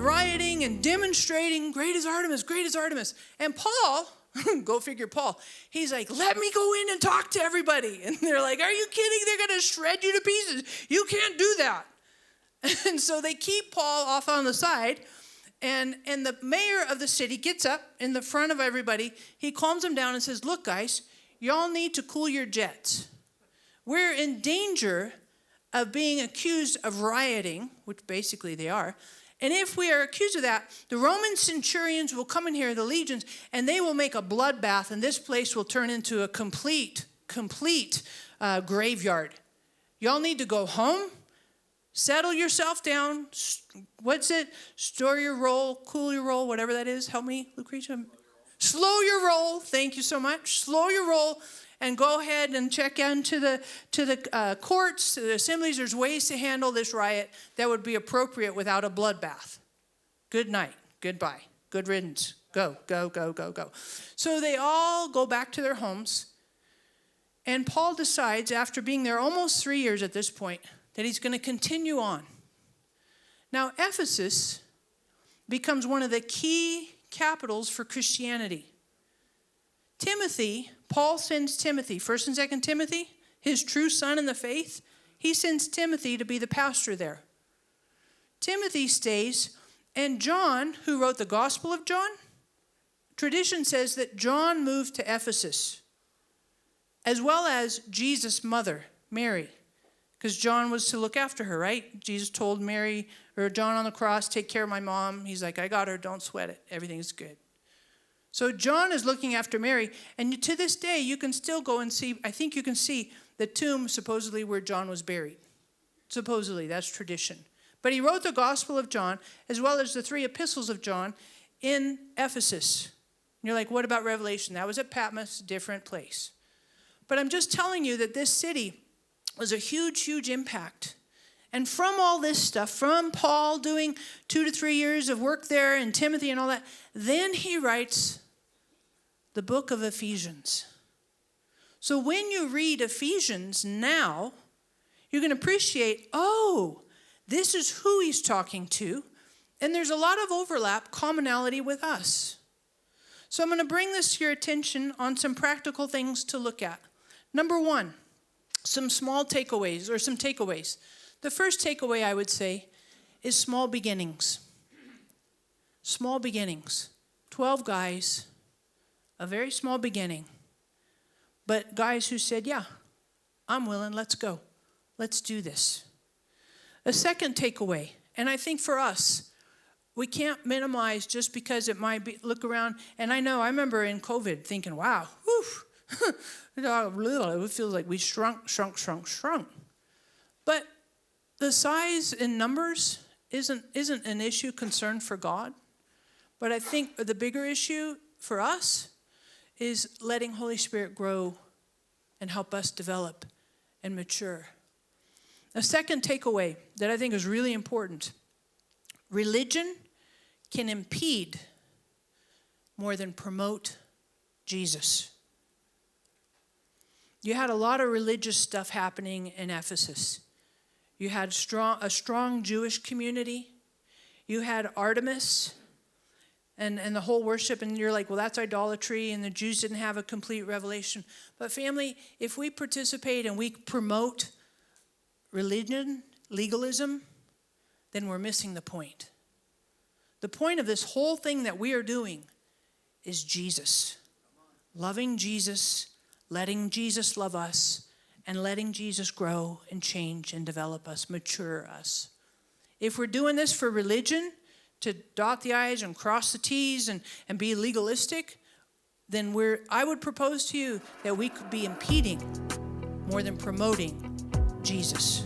and rioting and demonstrating, great is Artemis, great is Artemis. And Paul, go figure Paul, he's like, let me go in and talk to everybody. And they're like, are you kidding? They're going to shred you to pieces. You can't do that. And so they keep Paul off on the side. And the mayor of the city gets up in the front of everybody. He calms them down and says, look, guys, y'all need to cool your jets. We're in danger of being accused of rioting, which basically they are. And if we are accused of that, the Roman centurions will come in here, the legions, and they will make a bloodbath, and this place will turn into a complete graveyard. Y'all need to go home, settle yourself down. What's it? Store your roll, cool your roll, whatever that is. Help me, Lucretia. Slow your roll. Thank you so much. Slow your roll. And go ahead and check into the courts, to the assemblies. There's ways to handle this riot that would be appropriate without a bloodbath. Good night. Goodbye. Good riddance. Go, go, go, go, go. So they all go back to their homes. And Paul decides, after being there almost 3 years at this point, that he's going to continue on. Now, Ephesus becomes one of the key capitals for Christianity. Timothy, Paul sends Timothy, 1st and 2nd Timothy, his true son in the faith. He sends Timothy to be the pastor there. Timothy stays, and John, who wrote the Gospel of John, tradition says that John moved to Ephesus, as well as Jesus' mother, Mary, because John was to look after her, right? Jesus told Mary, or John on the cross, take care of my mom. He's like, I got her, don't sweat it. Everything's good. So John is looking after Mary, and to this day, you can still go and see, I think you can see the tomb supposedly where John was buried. Supposedly, that's tradition. But he wrote the Gospel of John, as well as the 3 epistles of John, in Ephesus. And you're like, what about Revelation? That was at Patmos, different place. But I'm just telling you that this city was a huge, huge impact. And from all this stuff, from Paul doing 2 to 3 years of work there, and Timothy and all that, then he writes the book of Ephesians. So when you read Ephesians now, you can appreciate, oh, this is who he's talking to. And there's a lot of overlap, commonality with us. So I'm going to bring this to your attention on some practical things to look at. Number 1, some small takeaways, or some takeaways. The first takeaway, I would say, is small beginnings. Small beginnings. 12 guys, a very small beginning. But guys who said, yeah, I'm willing, let's go. Let's do this. A second takeaway, and I think for us, we can't minimize just because it might be, look around, and I remember in COVID thinking, wow, whew, it feels like we shrunk. But the size in numbers isn't an issue concern for God. But I think the bigger issue for us is letting Holy Spirit grow and help us develop and mature. A second takeaway that I think is really important. Religion can impede more than promote Jesus. You had a lot of religious stuff happening in Ephesus. You had a strong Jewish community. You had Artemis and the whole worship, and you're like, well, that's idolatry, and the Jews didn't have a complete revelation. But family, if we participate and we promote religion, legalism, then we're missing the point. The point of this whole thing that we are doing is Jesus. Loving Jesus, letting Jesus love us, and letting Jesus grow and change and develop us, mature us. If we're doing this for religion, to dot the I's and cross the T's and be legalistic, then I would propose to you that we could be impeding more than promoting Jesus.